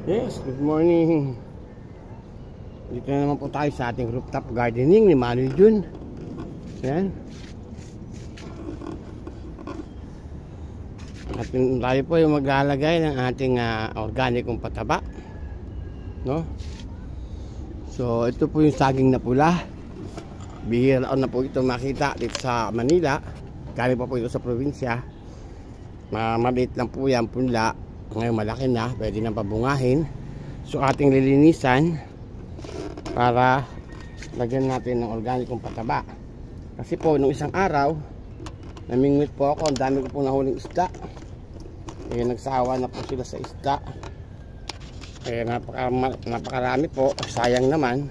Yes, good morning. Dito na naman po tayo sa ating rooftop gardening ni Manuel Jun. Ayan. At tayo po yung maglalagay ng ating organikong pataba, no? So ito po yung saging na pula. Bihira na po ito makita dito sa Manila. Galing pa po ito sa probinsya. Maliit lang po yan, punla. Ngayon malaki na, pwede nang pabungahin. So ating lilinisan para lagyan natin ng organikong pataba. Kasi po nung isang araw namingwit po ako, ang dami ko po nahuling isda. Eh nagsawa na po sila sa isda. Eh napakarami po, sayang naman.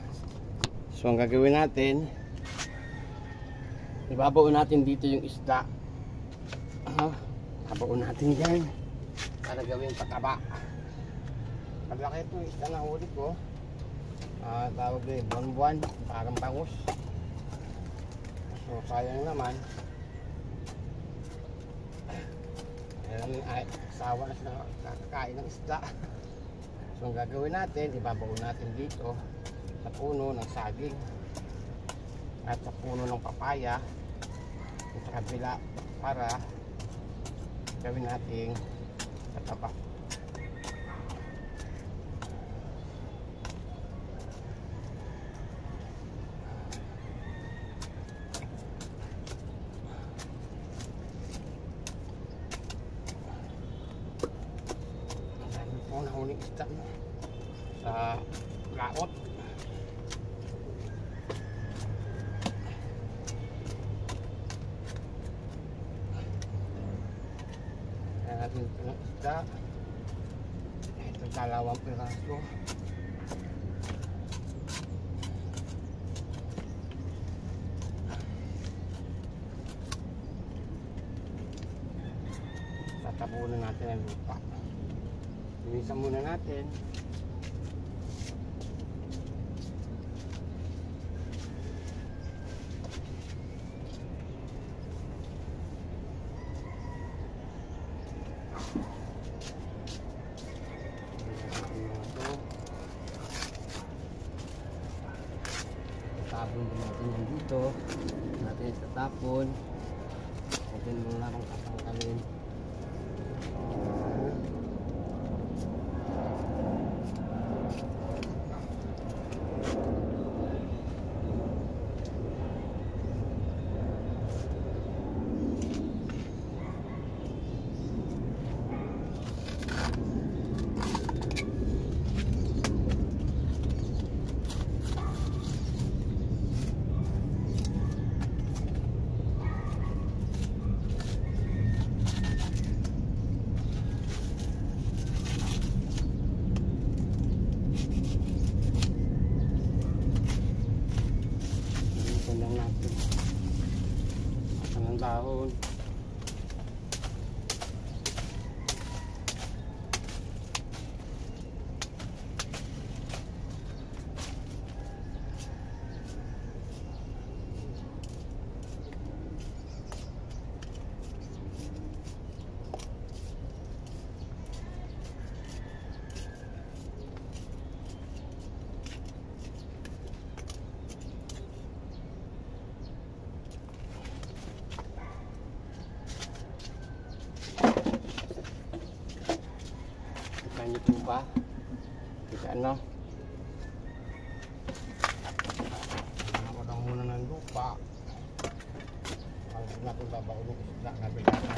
So ang gagawin natin, ibabaon natin dito yung isda. Ibabaon natin dyan para gawing pataba. Malaki ito yung isda na huli ko. Tawag na yung buwan-buwan, parang bangus. So sayang naman. Ay, sawa na sila kakakain ng isda. So ang gagawin natin, ibabaon natin dito sa puno ng saging at sa puno ng papaya sa kabila para gawin nating pataba. Nahuling isda sa laot. Kaya natin ito ng isda. Ito dalawang piraso. Tatabunan natin ang lupa. Linisan muna natin. Tatapon din natin yan dito. Natin tatapon. Natin muna akong tatanggalin. Dahon. Kita nyo ba? Kita ano? Ako lang muna ng lupa. Alas natin babaon yung isda na bilata.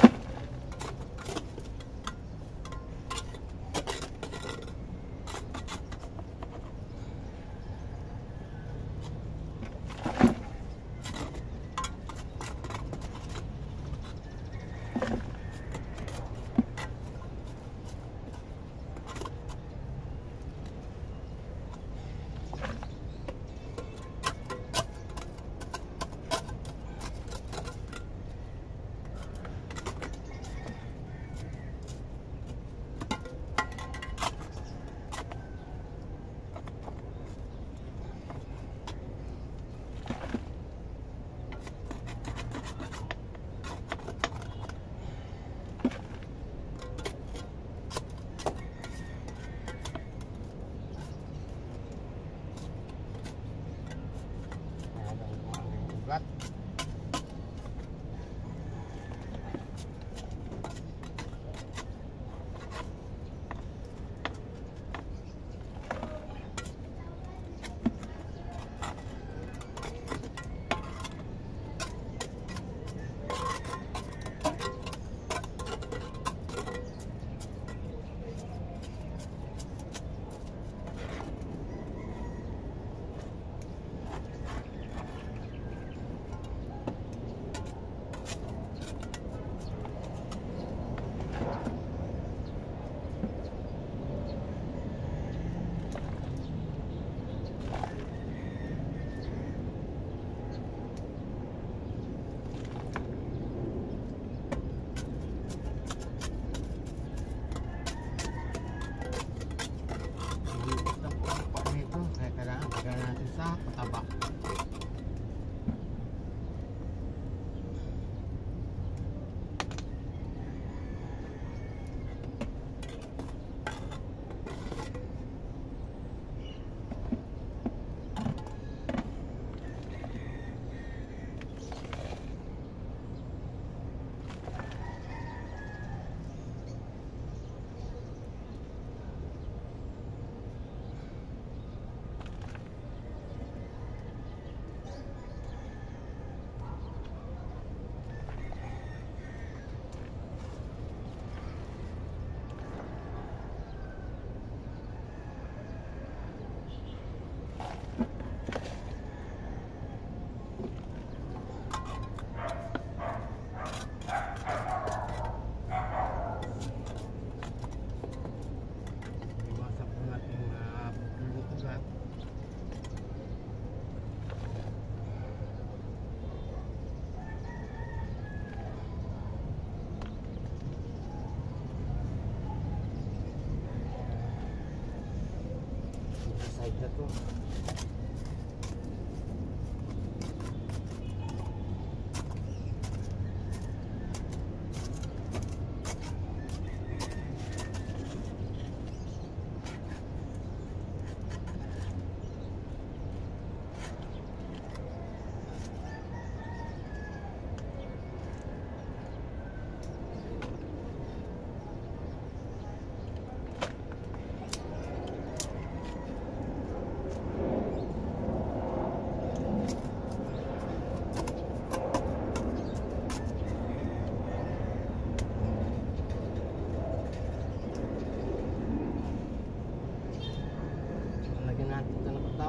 side na to.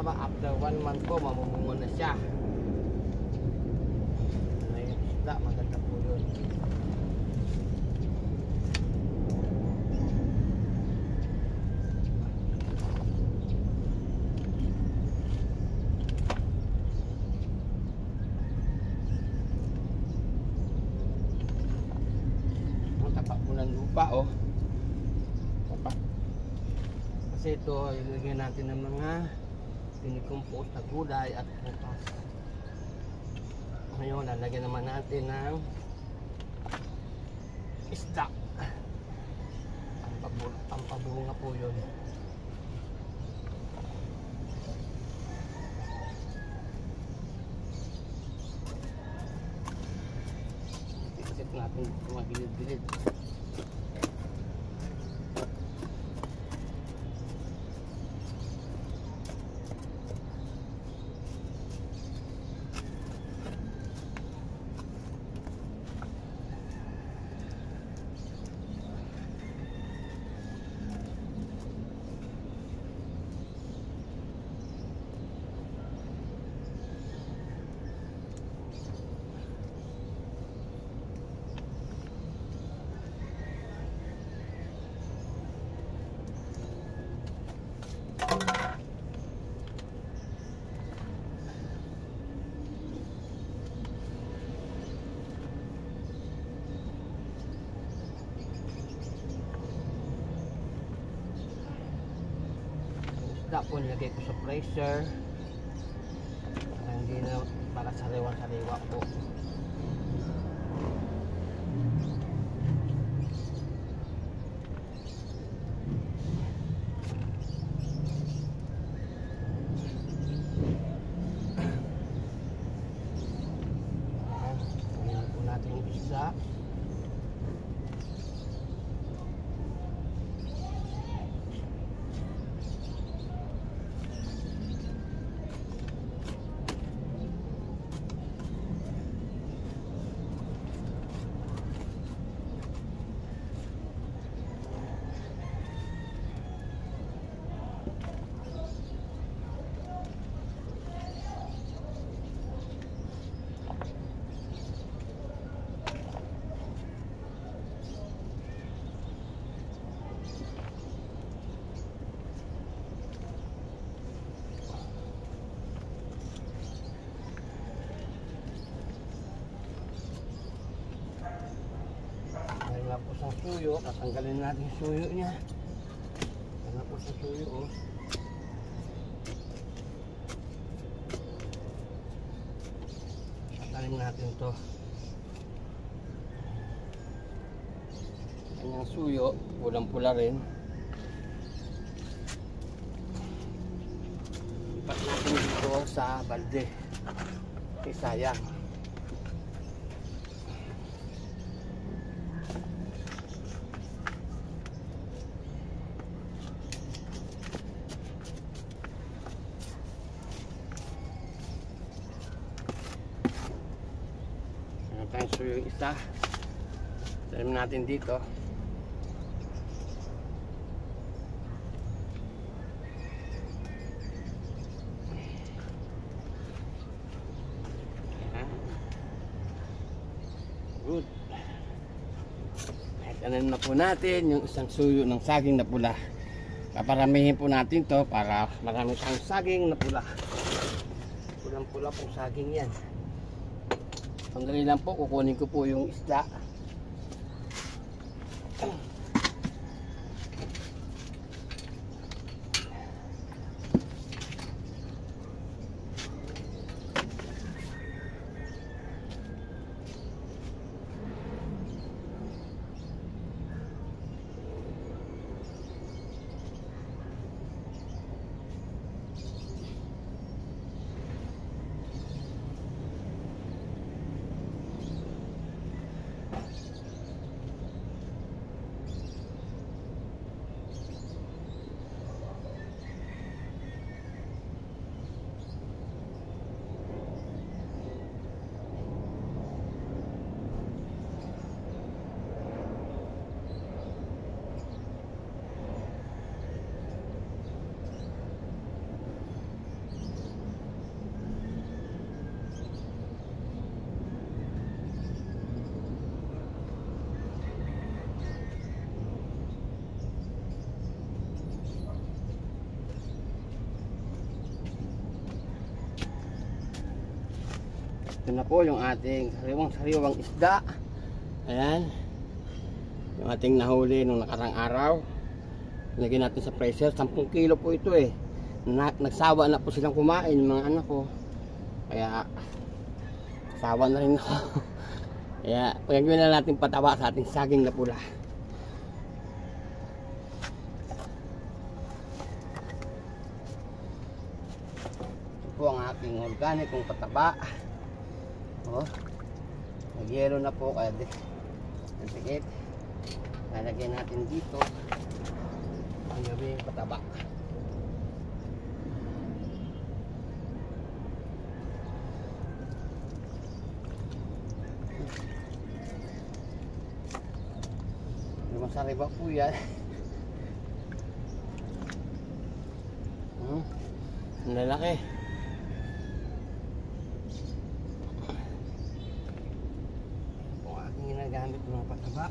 After 1 month po, mamumungo na siya. Ngayon isda, maganda po yun. Ang tapak po ng lupa, oh. Tapak. Kasi ito, ilagyan natin ng mga pinikompose na gulay at butas. Ngayon, lalagyan naman natin ng isda. Pampabunga po yun. Isit natin magilid-gilid. Isda po nilagay ko sa freezer para hindi na para sariwa-sariwa po. Ayan po natin yung isda. Wala po sa suyo, tatanggalin natin yung suyo niya. Wala po sa suyo, oh. Tatalim natin to. Kanyang suyo, pulang-pula rin. Ipat natin dito sa balde. Sayang. So yung isa talim natin dito. Good. Tanim na po natin yung isang suyo ng saging na pula. Paparamihin po natin to para marami siyang saging na pula. Pulang-pula pong saging yan. Sandali lang po, kukunin ko po yung isda. Ito na po yung ating sariwang isda. Ayan. Yung ating nahuli nung nakarang araw. Lagyan natin sa freezer. 10 kilo po ito eh. Nagsawa na po silang kumain mga anak ko. Kaya sawa na rin ako. Kaya pagagawin na natin pataba sa ating saging na pula. Ito po ang ating organikong pataba. Oh, nag-yelo na po kaya nasikip. Lalagyan natin dito ang gawing pataba. Masariba po yan. Ang lalaki. Kung aking ginagamit mga pataba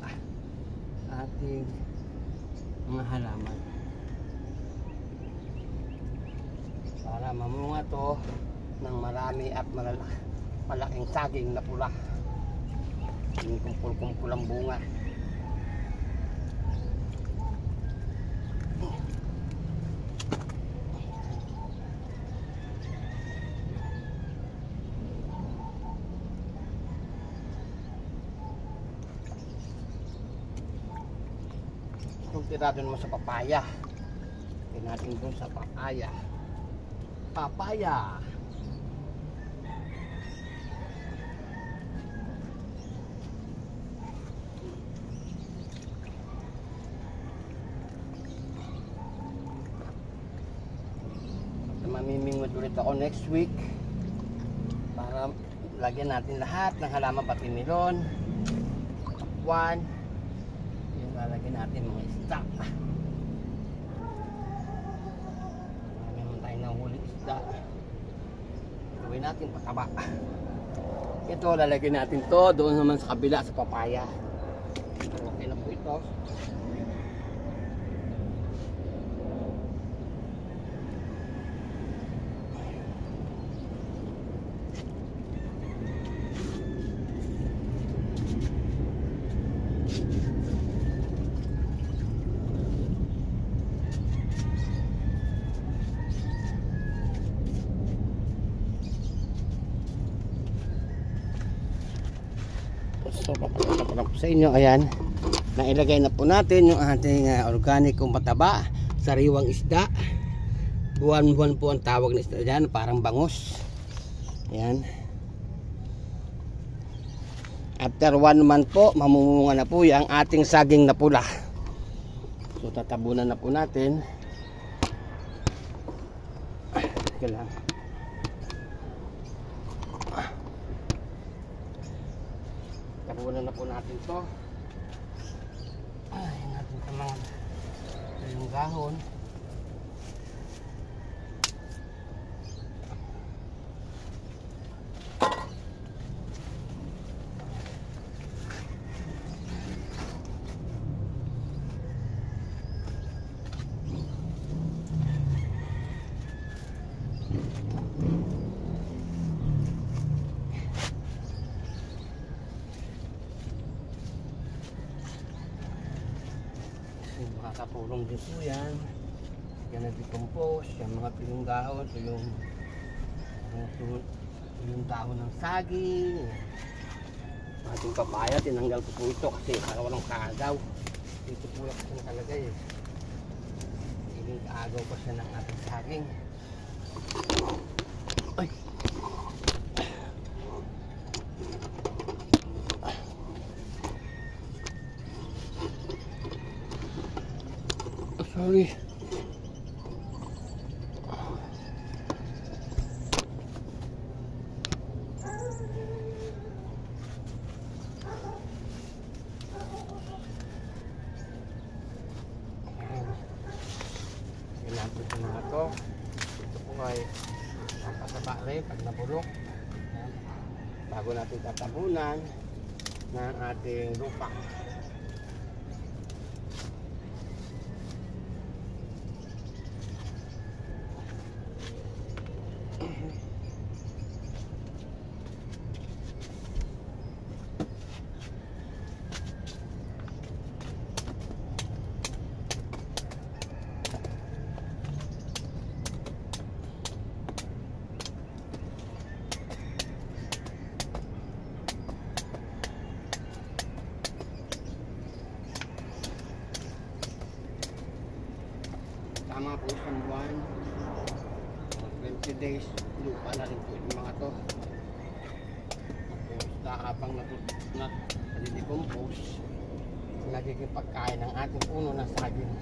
sa ating mga halaman para mamunga to ng marami at malaking saging na pula. Yung kumpul-kumpul ang bunga. Itong tirado naman sa papaya. Tignan natin dun sa papaya. Papaya. Mamimingwid ulit ako next week para lagyan natin lahat ng halaman, pati melon, pakwan. Yung lalagyan natin mga isda. Marami naman tayo nahuli isda. Gawin natin pataba. Ito lalagyan natin to doon naman sa kabila sa papaya. Okay na po ito. So papakita ko lang po sa inyo. Ayan, nailagay na po natin yung ating organikong pataba, sariwang isda. Buwan-buwan po ang tawag na isda dyan, parang bangus. Ayan. After 1 month po, mamumunga na po yung ating saging na pula. So tatabunan na po natin. Kailangan tabunan na po natin to. Ay, natin sa mga yung gahon. Makakatulong din po yan. Yan na-decompose, yung mga pinunggahon, yung dahon ng saging. Ating papaya, tinanggal ko po ito kasi para walang kaagaw. Dito po lang kasi nakalagay eh. Iling kaagaw pa siya ng ating saging. Ay! Sorry. Ginapit ko mga to. Ito po ay papasaba rin pag nabulok. Bago natin tatabunan ng ating lupa. po isang buwan, 20 days, lupa na rin po yung mga to. Basta habang nadidecompose, nagiging pagkain ng ating puno ng saging.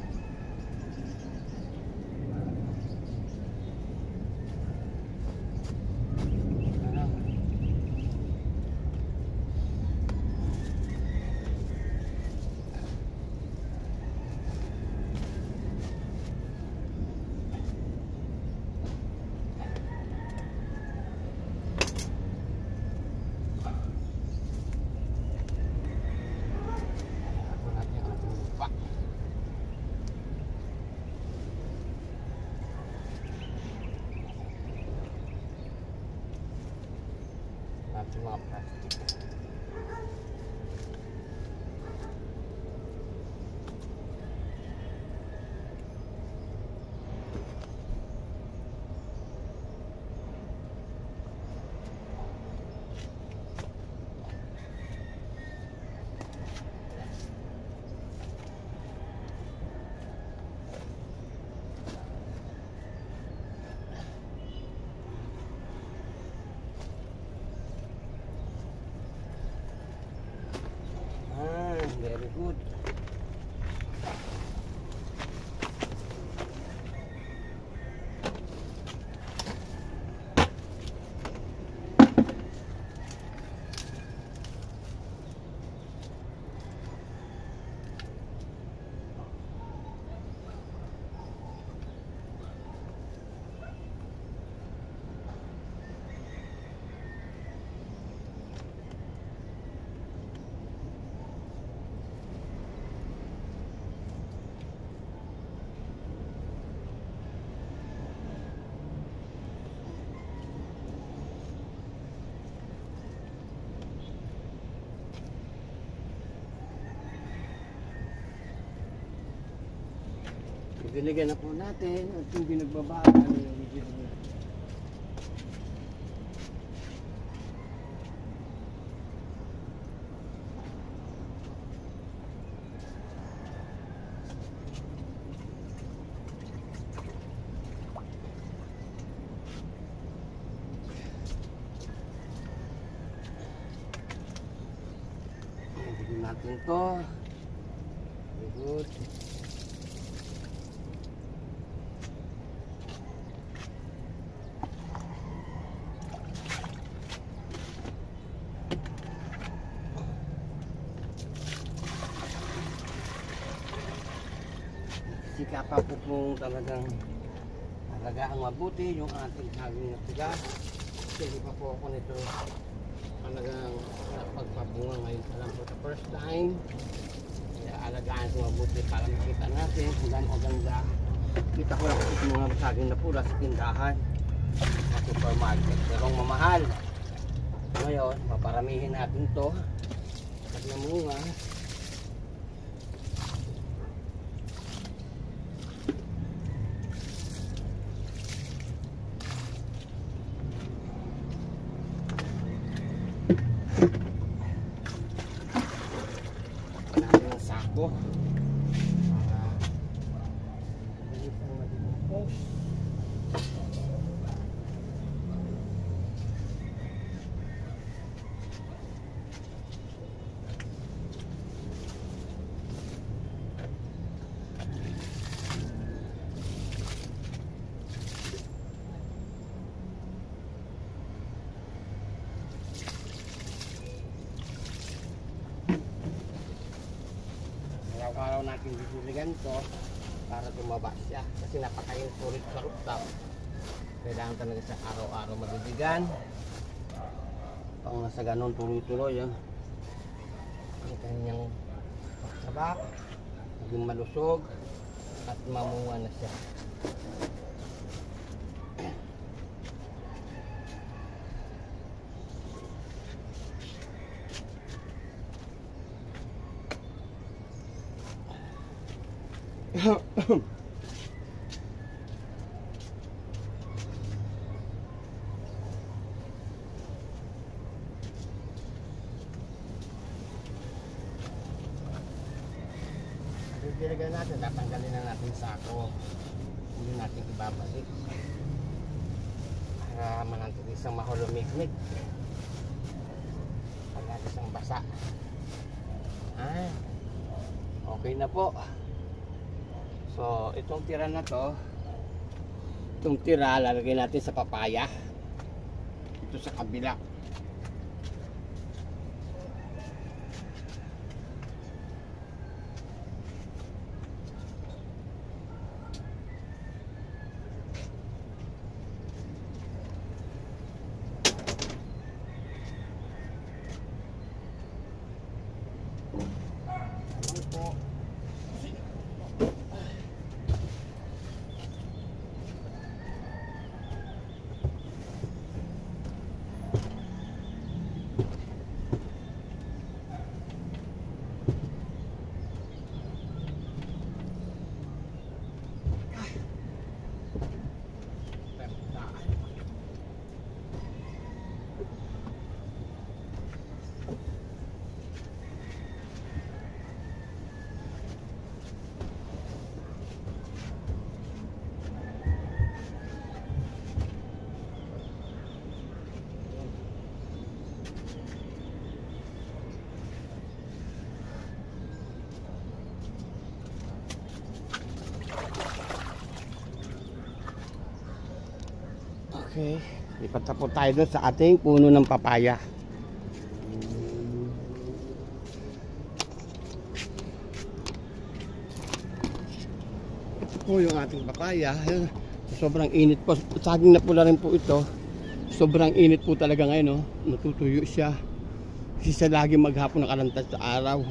Natin mga plastic. Very good. Diligan na po natin at yung binagbabaan yung video nyo. Bigyan natin to. Very good. Sikapan po kung talagang alagaan mabuti yung ating saging na tiga. Kasi di pa po ako nito talagang pagpabunga ngayon pa lang po the first time. Kaya alagaan ito mabuti para makita natin kung gaano maganda. Kita ko lang po yung mga saging na pula sa tindahan sa supermarket. Pero ang mamahal. Ngayon, maparamihin natin to at namunga. Natin ang sako para hindi po mag-decompose. Araw-araw natin didiligan to para tumaba siya kasi napaka-insulit sa rooftop. Kailangan talaga sa araw-araw madiligan pang nasa ganun tuloy-tuloy ang kanyang pagsaba, maging malusog at mamunga na siya. Diligan natin, tatanggalin na natin sako. Hindi natin ibabalik para manantig isang mahulumigmig. Pag isang basa. Okay na po. So itong tira na to, itong tira lalagay natin sa papaya. Ito sa kabila. Okay, lipat na po tayo doon sa ating puno ng papaya. Ito po yung ating papaya. Sobrang init po. Saging na pula rin po ito. Sobrang init po talaga ngayon, no? Natutuyo siya. Kasi siya lagi maghapon nakalantas sa araw.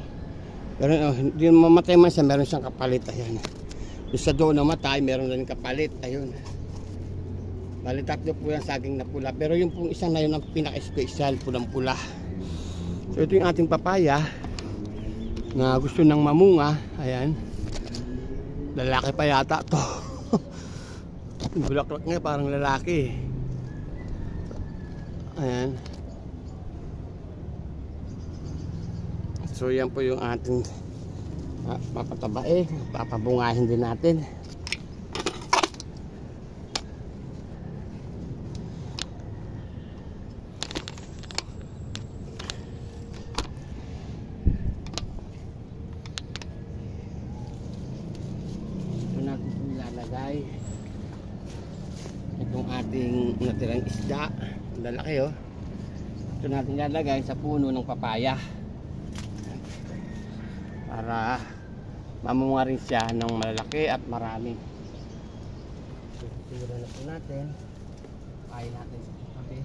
Pero hindi mamatay man siya, meron siyang kapalit. Ayan. Yung sa doon namatay, meron na rin kapalit. Ayun. Bali tatlo po yung saging na pula. Pero yung pong isang na yun ang pinaka-special, pulang-pula. So ito yung ating papaya na gusto nang mamunga. Ayan. Lalaki pa yata to. Yung bulaklak nga parang lalaki. Ayan. So yan po yung ating papatabae. Papabungahin din natin. Itong ating natirang isda, lalaki oh. Ito natin lalagay sa puno ng papaya para mamunga rin siya ng malalaki at marami. So titira na po natin, kain natin sa kape.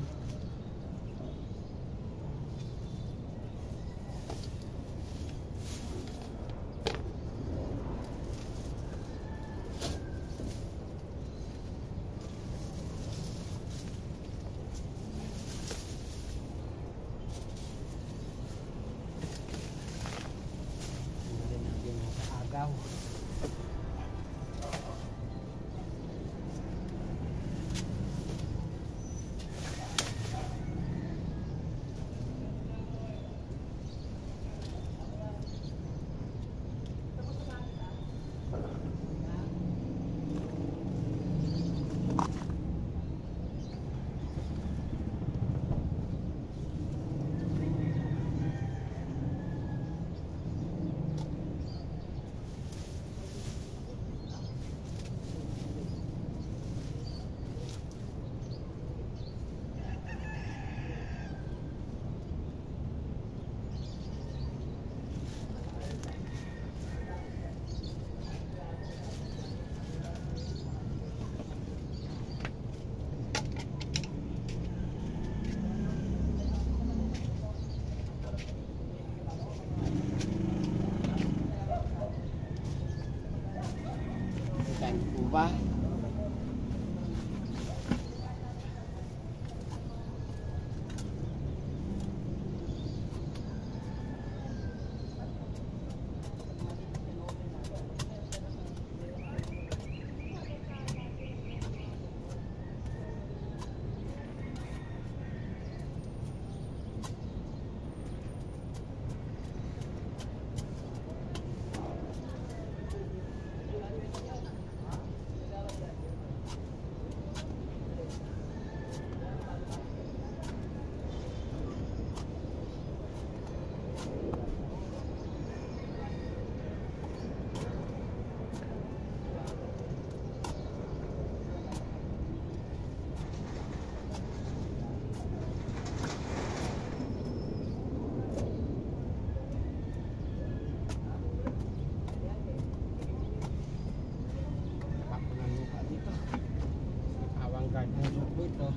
Kahit puso po ito,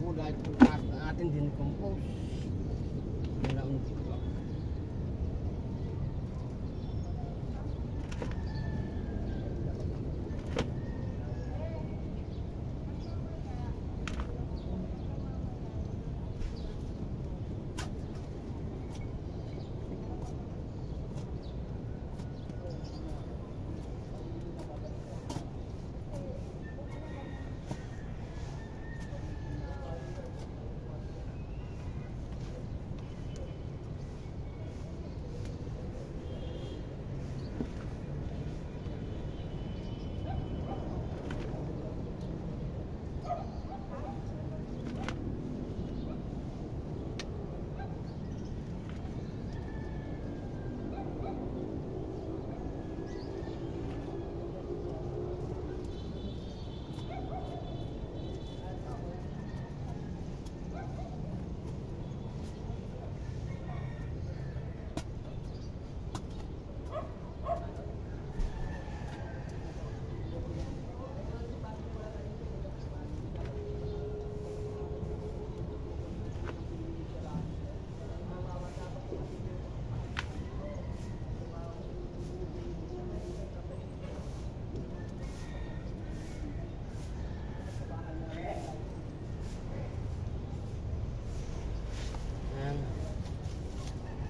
gulay po lahat na atin din-compose. Yun na ulit ito.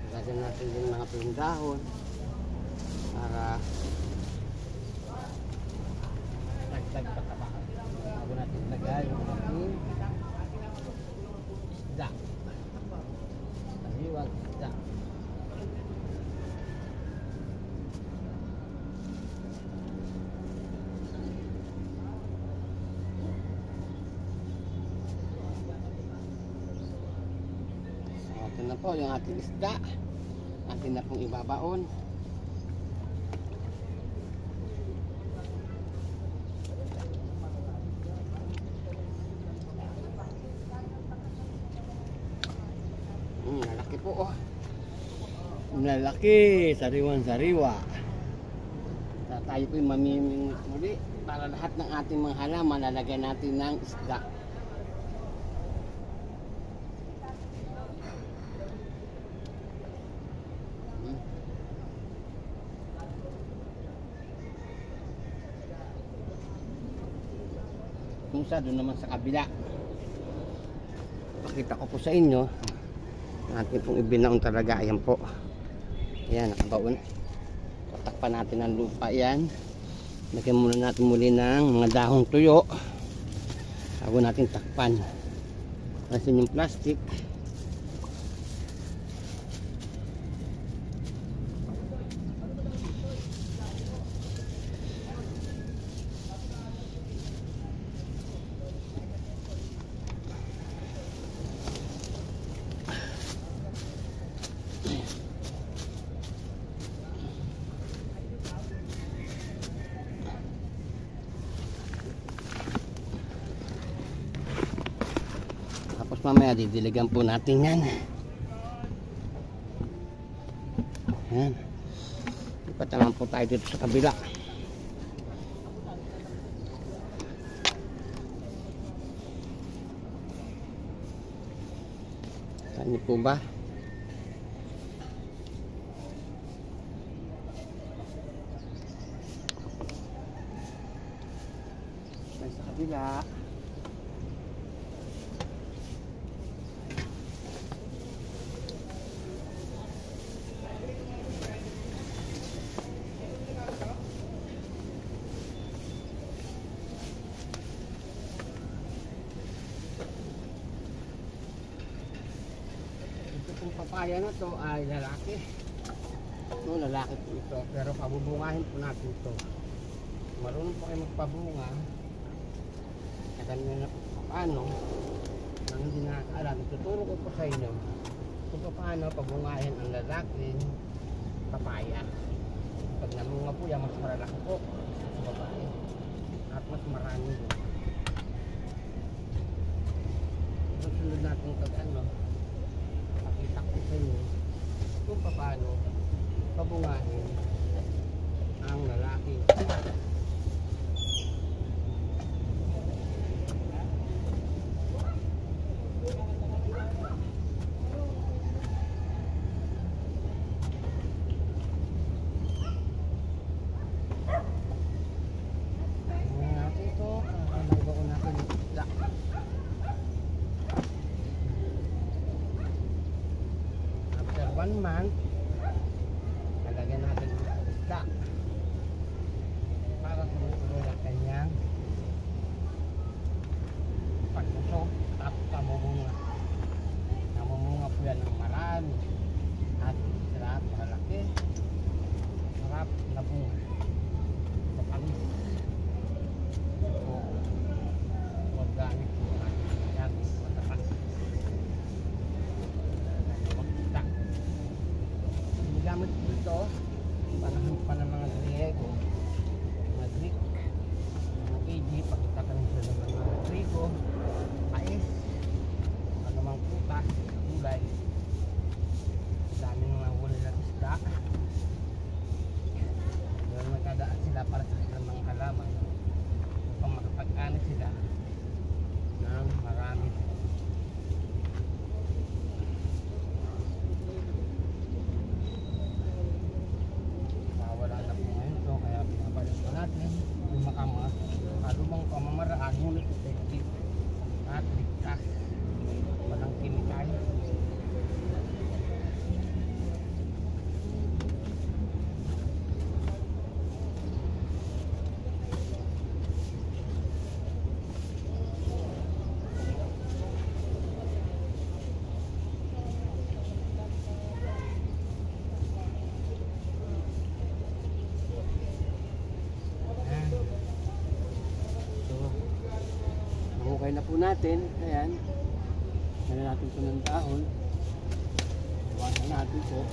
Lagyan natin yung mga tuyong dahon para dagdag pataba. Bago natin lagay yung ating isda. Sariwang isda. Ito na po yung ating isda. Atin na pong ibabaon. Lalaki po oh. Lalaki, sariwan-sariwa. Tayo po yung mamiming muli para lahat ng ating mga halaman lalagyan natin ng isda. Kung sa doon naman sa kabila, pakita ko po sa inyo natin pong ibinaon talaga. Ayan po, ayan, nakabaon. Tatakpan natin ang lupa yan. Lagyan muna natin muli ng mga dahong tuyo bago natin takpan. Kasi yung plastic mamaya didiligan po natin yan. Yan. Ipat naman po tayo dito sa kabila. Saan niyo po ba? Saan sa kabila? Itong papaya na to ay lalaki. No, lalaki po ito. Pero pabubungahin po natin ito. Marunong po kayo magpabunga. Kagano na po paano. Nang hindi nakakaalam, tuturo ko po sa inyo kung paano pabungahin ang lalaking papaya. Pag namunga po yan, mas malalaki po sa babae. At mas marami po. Sunod natin pag-ano, pakita ko sa inyo kung paano pabungahin ang lalaki. na effective at ligtas, walang chemical. Okay na po natin, ayan. Lagyan natin ito ng dahon. Iwasan natin po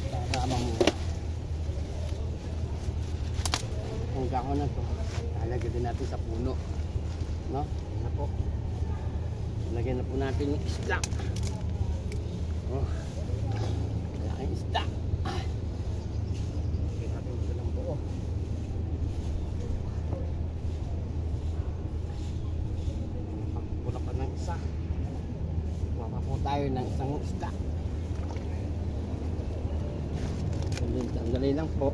para mamunga. Kung dahon na ito, lalagyan din natin sa puno, no? Ayan na po. Lagyan na po natin yung isda. Oh, malaking isda. Lagyan natin ito ng buo. Kuha po tayo ng isang isda. Sandali lang po.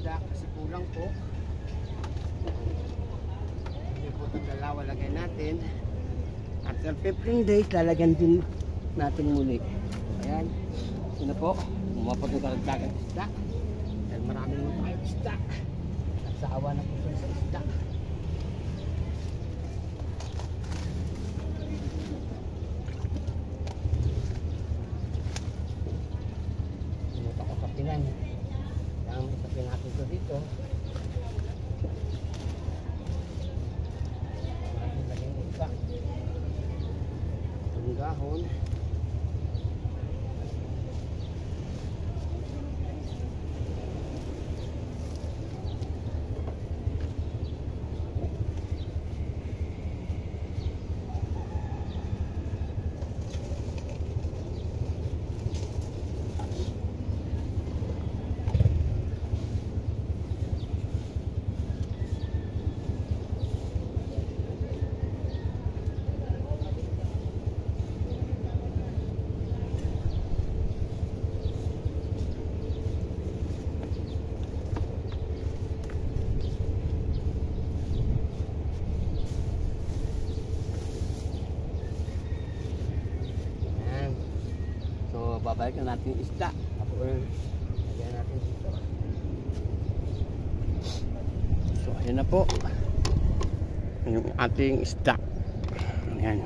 Kasi kulang po. Hindi po itong dalawa lagay natin. After 15 days, lalagyan din natin muli. Ayan. Ito na po. Umapot ng karagdagang isda. Dahil marami naman tayong isda. Nagsawa na po sa isda. Sinot ako sa pinan. Itapin natin ito dito. Natin lagyan ng isa. Ang dahon. Babalik na natin yung isda. Tapos lagyan natin dito. So ayan na po yung ating isda. Ayan.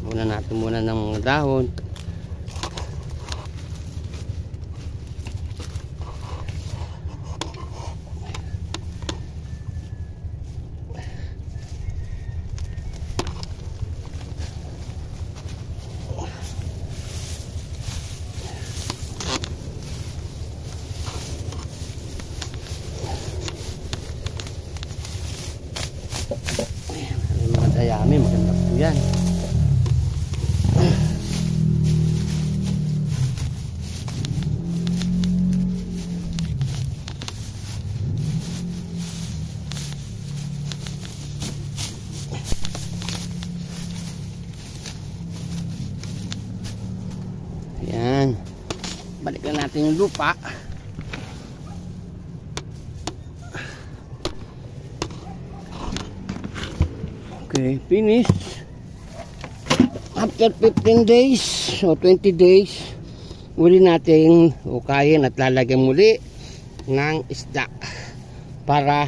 Muna natin muna ng mga dahon. Ayan, mga dayami, maganda po yan. ating lupa. Okay, finish. After 15 days o 20 days, muli nating ukayin at lalagyan muli ng isda para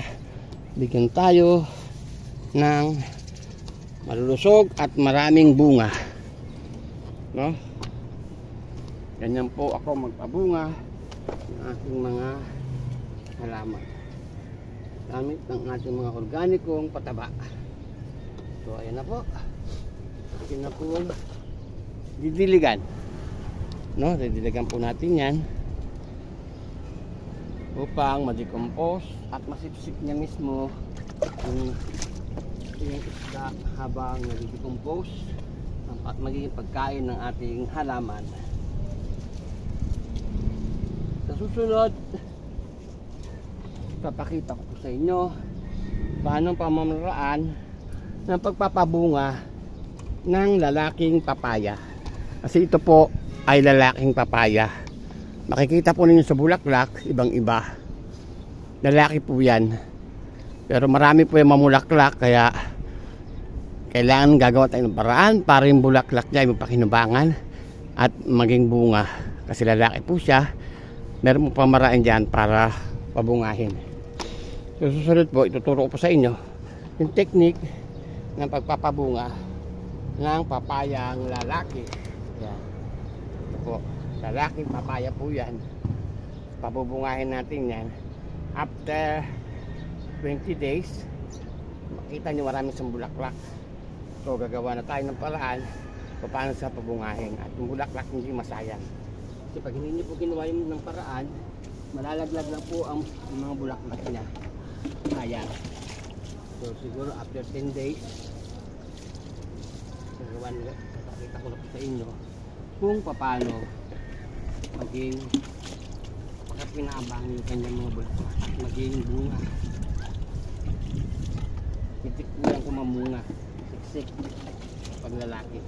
bigyan tayo ng malulusog at maraming bunga, no? Ganyan po ako magpabunga ng ating mga halaman gamit ng ating mga organikong pataba. So ayan na po, atin na po didiligan, no? Didiligan po natin yan upang ma-decompose at masipsip niya mismo yung isda habang nag-decompose at magiging pagkain ng ating halaman. Sa susunod, papakita ko po sa inyo paano pamamaraan ng pagpapabunga ng lalaking papaya. Kasi ito po ay lalaking papaya. Makikita po ninyo sa bulaklak, ibang iba. Lalaki po yan. Pero marami po yung mamulaklak, kaya kailangan gagawa tayo ng paraan para yung bulaklak niya ay magpakinabangan at maging bunga. Kasi lalaki po siya. Meron po pamaraan dyan para pabungahin. So susunod po, ituturo ko po sa inyo yung technique ng pagpapabunga ng papayang lalaki. Yan. Ito po, lalaking papaya po yan. Pabubungahin natin yan after 20 days. Makita nyo maraming isang bulaklak. So gagawa na tayo ng paraan paano sa pabungahin at yung bulaklak hindi masayang. Kasi pag hindi nyo po ginawa yung ng paraan, malalaglag lang po ang mga bulaklak niya. Ayan. So siguro after 10 days, gagawa nila, pakita ko na po sa inyo kung paano maging pinabang yung kanyang mga bulaklak at maging bunga. Itik po lang kumamunga. Siksik pag lalaki.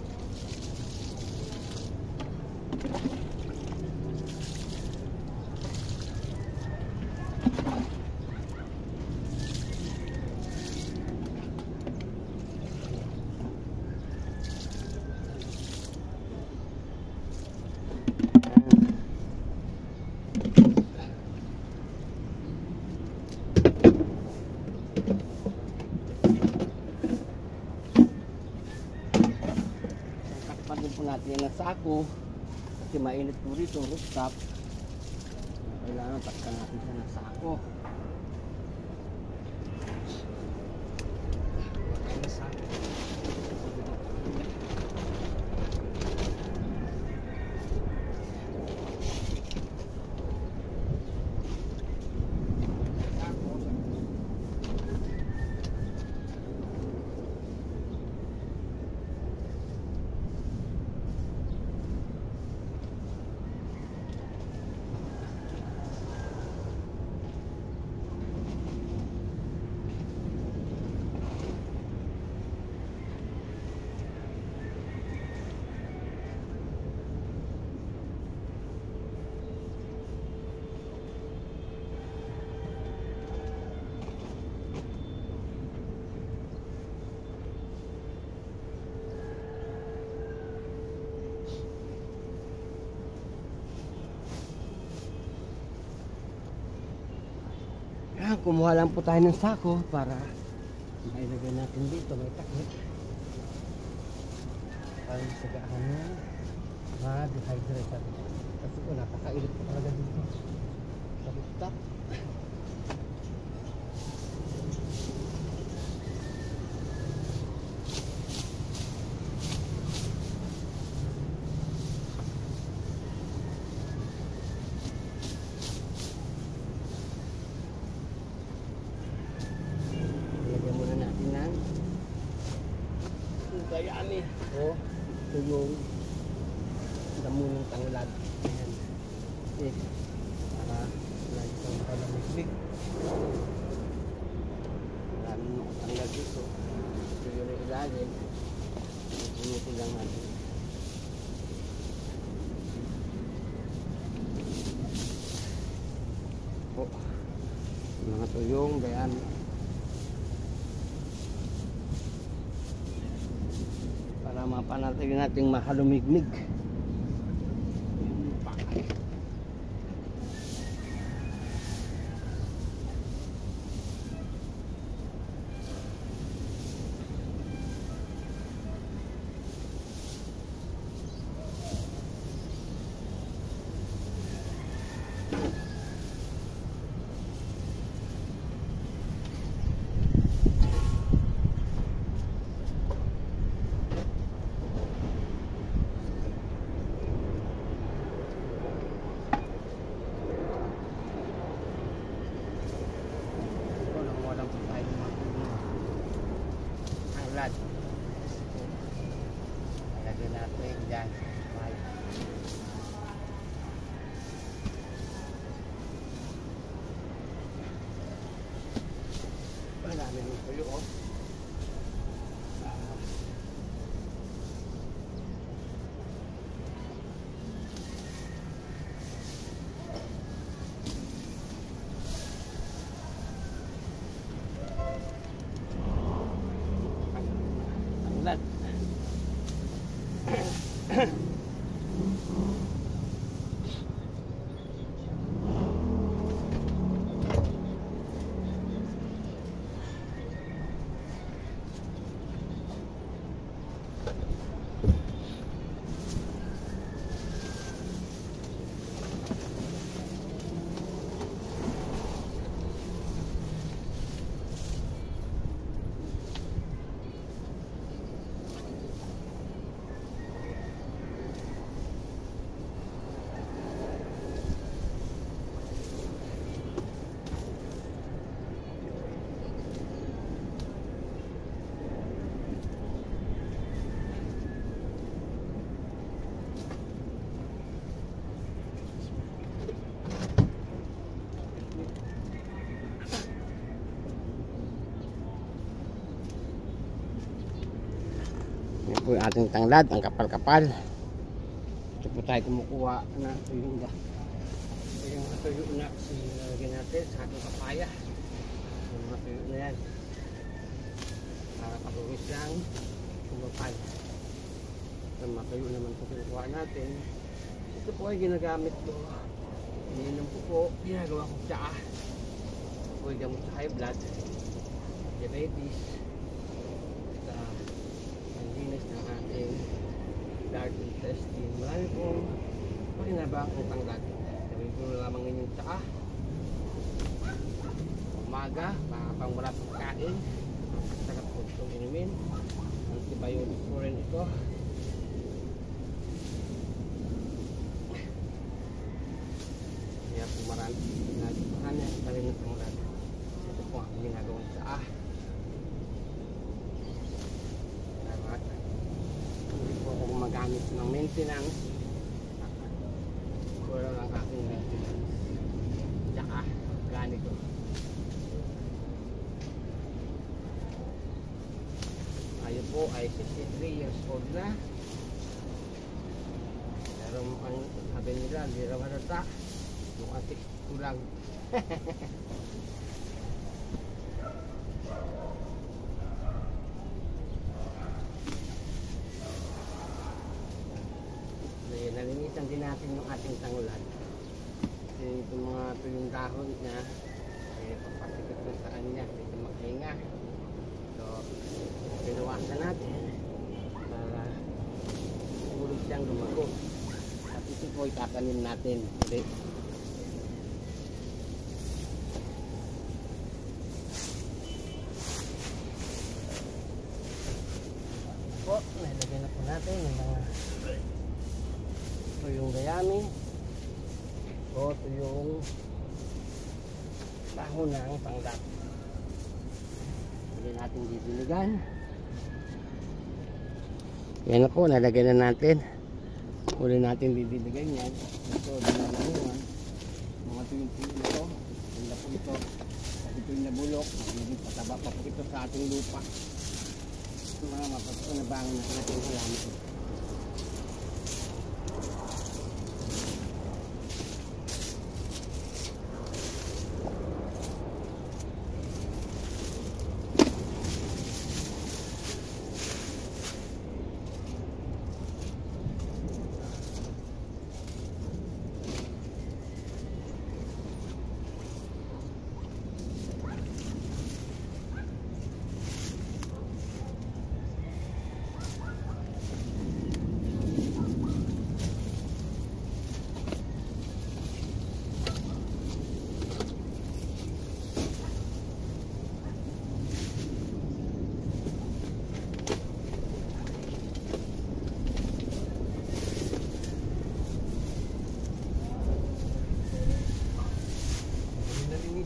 Po natin ng sako kasi mainit po rito, rooftop. Kailangan takpan natin siya ng sako. Yan, kumuha lang po tayo ng sako para mailagay natin dito, may takip para sa gaanan ma-dehydrate. Kasi po napakailit po talaga dito sa rooftop. Dayami. O, ito yung damo ng tanglad. Ayan. Okay. Para lagi kang palamiglig. Maraming mga tanglad dito. Ito yung ilalim. Punutin lang natin. mga tuyong, bayan. Para mapanatili nating mahalumigmig. Lagyan natin dyan. Marami ng tuyo, oh. Tanglad. Yan po yung ating tanglad, ang kapal-kapal. Ito po tayo kumukuha na tuyong da. Ito yung mga tuyo na sinalagyan natin sa ating papaya. Yung mga tuyo na yan. Para paluwis lang, kumapal. Ito mga tuyo naman po kinukuha natin. Ito po ay ginagamit ko. Ininom ko po, ginagawa ko tsaa. Ito po ay gamot sa high blood, diabetes. Ng ating large intestine. Marami pong pakinabang ang tanglad. Sabihin ko lamang inyong tsaa. Umaga, pang wala pang kain. Sarap po itong inumin. Antibiotic po rin ito. Kaya po marami ginagawa ng tanglad. Ito po ang ginagawang tsaa. Magamit ng maintenance, wala lang aking maintenance, tsaka ganito. Tayo po ay 63 years old na, pero ang sabi nila hindi raw halata, mukhang 62 lang. Nalinisan din natin yung ating tanglad. Kasi itong mga tuyong dahon niya, papasikot na sa kanya, medyo makahinga. So, pinuwasan natin para ulit siyang lumago. At ito po itatanim natin ulit. Po, nalagyan na po natin yung mga tuyong gayami o tuyong dahon ng tanglad. Hindi natin didiligan. Yan na po, nalagyan na natin. Uli natin didiligan yan. Ito, dinalamuan. Mga tuyong ito. Yung na po ito. Pati ito yung nabulok. Magiging pataba pa po ito sa ating lupa. Mga mapapanabangan na ating halaman.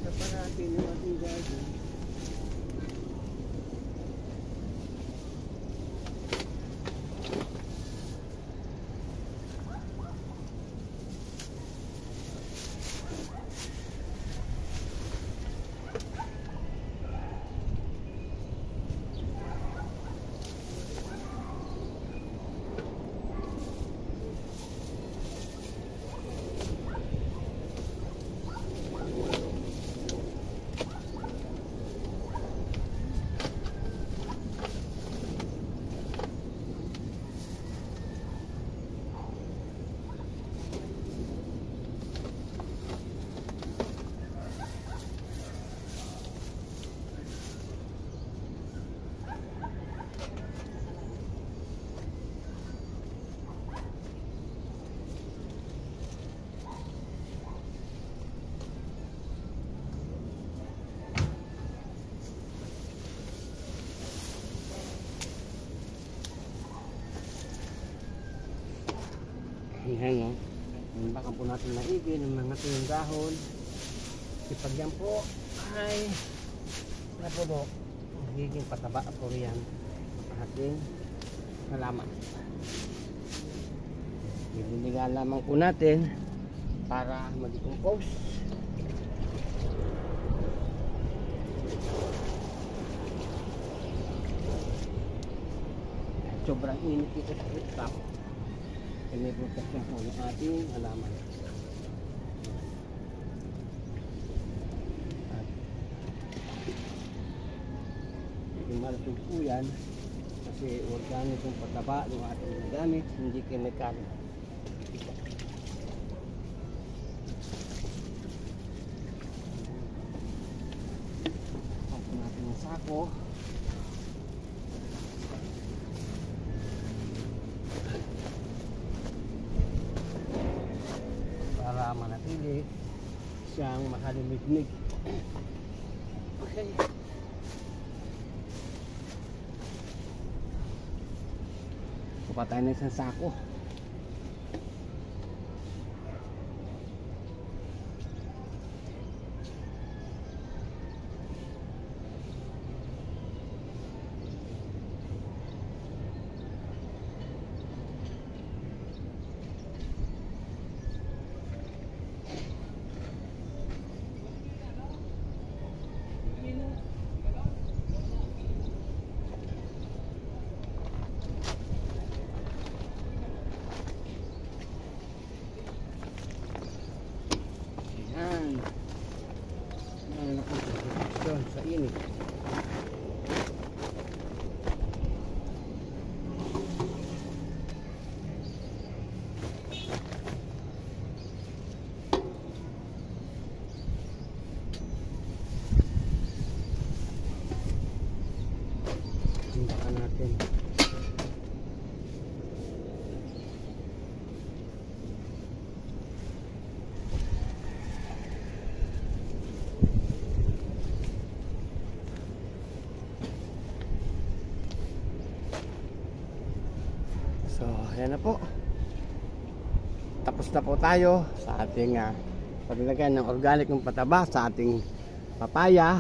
Ito pa natin yung ating garden. Ayan o. Baka po natin maigi ng mga tuyong dahon. Kapag yan po ay napuno, magiging pataba po riyan sa ating halaman. Ibiniga lamang po natin para mag-decompose. Sobrang init ito sa rooftop. May protection po ng ating halaman. At malusog po yan kasi organic yung pataba yung ating gamit, hindi chemical. Pagka natin yung sako, para manatili siyang makalimignig. Okay. Kupa tayo ng isang sako. Sa init. Tindakan natin. So, ayan na po. Tapos na po tayo sa ating paglagay ng organic ng pataba sa ating papaya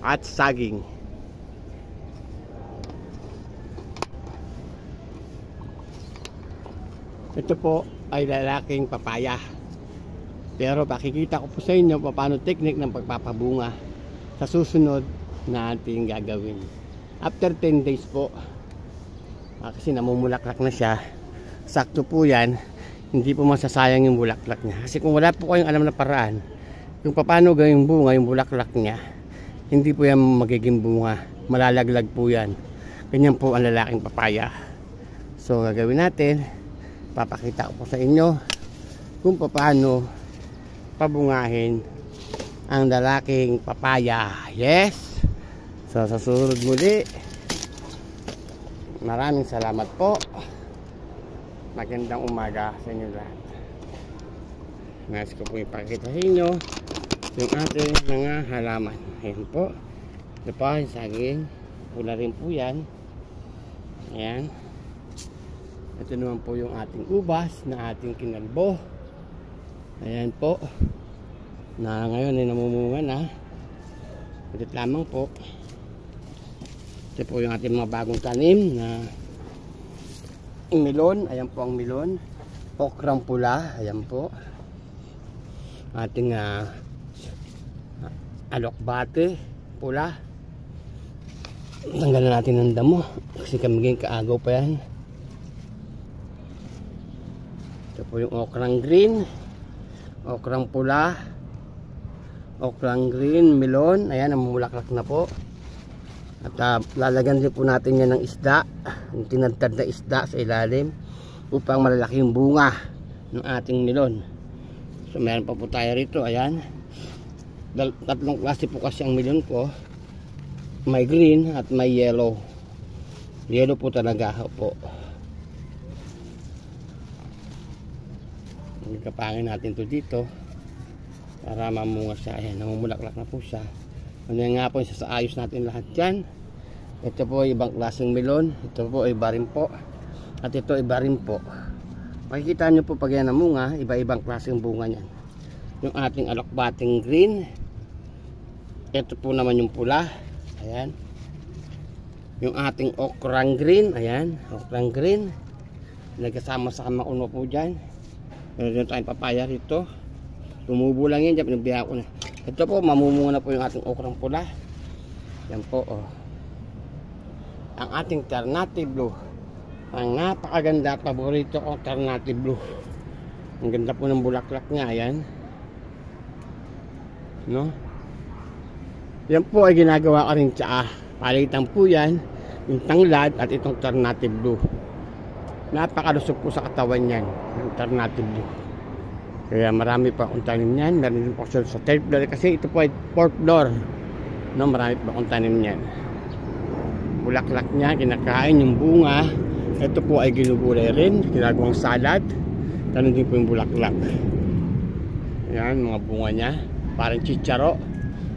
at saging. Ito po ay lalaking papaya. Pero pakikita ko po sa inyo paano technique ng pagpapabunga sa susunod na ating gagawin. After 10 days po, kasi namumulaklak na siya. Sakto po yan. Hindi po masasayang yung bulaklak niya. Kasi kung wala po kayong alam na paraan yung paano gawing bunga yung bulaklak niya, hindi po yan magiging bunga. Malalaglag po yan. Ganyan po ang lalaking papaya. So gagawin natin, papakita ko po sa inyo kung paano pabungahin ang lalaking papaya. Yes! So sa susunod muli, maraming salamat po. Magandang umaga sa inyo lahat. Nais ko po ipakita sa inyo yung ating mga halaman. Ayan po. Ito pa yung saging. Pula rin po yan. Ayan. Ito naman po yung ating ubas na ating kinalbo. Ayan po. na ngayon ay namumunga na. Ulit lamang po. Ito po yung ating mga bagong tanim na melon. Ayan po ang melon. Okrang pula. Ayan po. Ating alokbate pula. Tanggalan natin ng damo kasi kamiging kaagaw pa yan. Ito po yung okrang green, okrang pula, okrang green, melon. Ayan, namumulaklak na po. At lalagyan din po natin yan ng isda, yung tinadtad na isda sa ilalim upang malalaki yung bunga ng ating melon. So meron pa po tayo rito. Ayan, tatlong klase po kasi ang melon ko. May green at may yellow. Yellow po talaga po. Kapangin natin to dito para mamunga siya. Ayan, namumulaklak na po siya. Ano nga po sa ayos natin lahat yan. Ito po ay ibang klaseng melon. Ito po ay iba rin po. At ito iba rin po. Makikita nyo po pag yan namunga, iba-ibang klaseng bunga niyan. Yung ating alokbating green. Ito po naman yung pula. Ayan. Yung ating okrang green. Ayan, okrang green. Nagkasama-sama uno po dyan. Meron tayong papaya rito. Tumubo lang yan. Pinabihan ko na. Ito po, mamumunga na po yung ating okrang pula. Yan po, oh. Ang ating Ternate Blue. Ang napakaganda at paborito ko Ternate Blue. Ang ganda po ng bulaklak niya. Ayan. No? Yan po ay ginagawa ko rin tsaa. Palitan po yan. Yung tanglad at itong Ternate Blue. Napakalusog po sa katawan yan. Yung Ternate Blue. Kaya marami pa akong tanim yan. Meron din po sa third floor. Kasi ito po ay fourth floor. No, marami pa akong tanim yan. Bulaklak niya, kinakain yung bunga. Ito po ay ginugulay rin. Ginagawang salad. Ganun din po yung bulaklak. Ayan, mga bunga niya. Parang chicharo.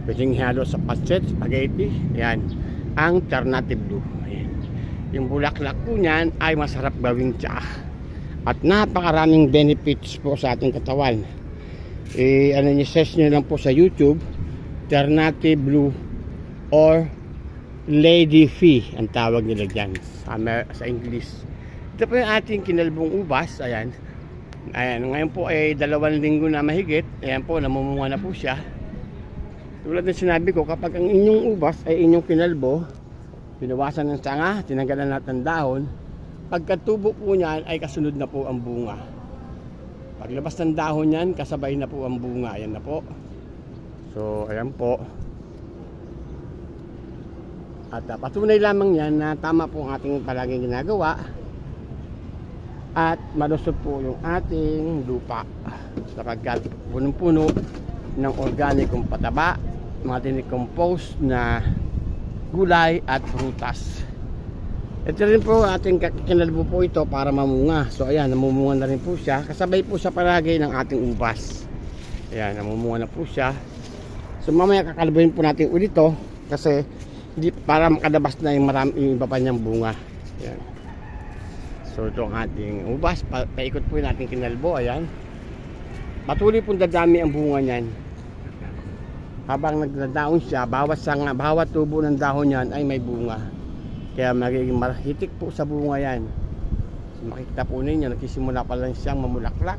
Pwedeng halo sa pancit, spaghetti. Ayan. Ang Ternate Blue. Ayan. Yung bulaklak po niyan ay masarap gawing tsaa. At napakaraming benefits po sa ating katawan. Ano niyo, search nyo lang po sa YouTube, Ternate Blue or Lady Fee ang tawag nila dyan sa English. Ito po yung ating kinalbong ubas. Ayan. Ayan, ngayon po ay 2 linggo na mahigit. Ayan po, namumunga na po siya. Tulad ng sinabi ko, kapag ang inyong ubas ay inyong kinalbo, pinawasan ng sanga, tinanggalan natin ng dahon, pagkatubo po niyan ay kasunod na po ang bunga. Paglabas ng dahon niyan, kasabay na po ang bunga. Ayan na po. So, ayan po. At patunay lamang yan na tama po ang ating palaging ginagawa. At malusog po yung ating lupa. Sapagkat punong-puno ng organikong pataba, mga dinicompose na gulay at prutas. Ito rin po ating kinalbo po ito para mamunga. So ayan, namumunga na rin po siya. Kasabay po siya palagi ng ating ubas. Ayan, namumunga na po siya. So mamaya kakalbuhin po natin ulit ito. Kasi para makadabas na yung iba pa niyang bunga. Ayan. So ito ang ating ubas. Paikot po natin kinalbo. Ayan. Patuloy pong dadami ang bunga niyan. Habang nagdadaon siya, bawat tubo ng dahon niyan ay may bunga. Kaya magiging mahitik po sa bunga yan. So, makikita po ninyo, nagsisimula pa lang siyang mamulaklak.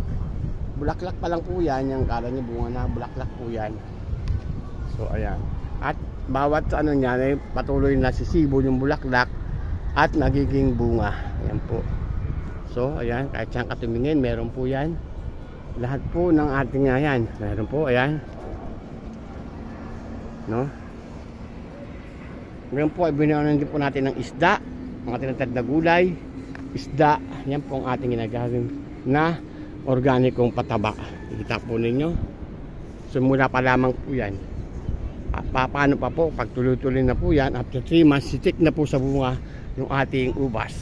Bulaklak pa lang po yan, yung kala niya bunga na, bulaklak po yan. So ayan. At bawat ano niyan ay patuloy na sisibol yung bulaklak at nagiging bunga. Ayan po. So ayan, kahit saan katumingin, meron po yan. Lahat po ng ating ayan, meron po, ayan. No? Ngayon po ay binawanan din po natin ng isda, mga tinatad na gulay, isda. Yan po ang ating ginagawin na organikong pataba. Kita po ninyo. Simula pa lamang po yan. Paano pa po, pag tuloy-tuloy na po yan, after 3 months, sitik na po sa bunga yung ating ubas.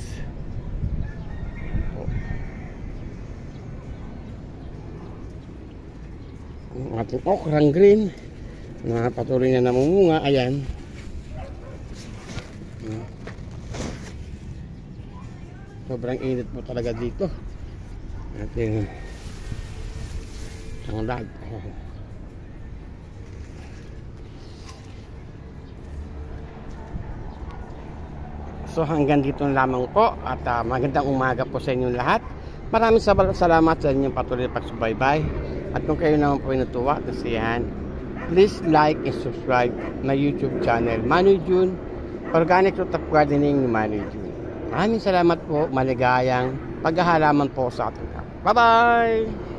Yung ating okrang green na patuloy na namumunga, ayan. Sobrang init po talaga dito. Ating tanglad. So hanggang dito lamang po at magandang umaga po sa inyong lahat. Maraming salamat sa inyong patuloy na pagsubaybay. At kung kayo naman po ay natuwa, kasiyahan, please like and subscribe my YouTube channel, Manoy June, Organic Root of Gardening ni Manoy June. Maraming salamat po, maligayang paghahalaman po sa atin. Bye-bye!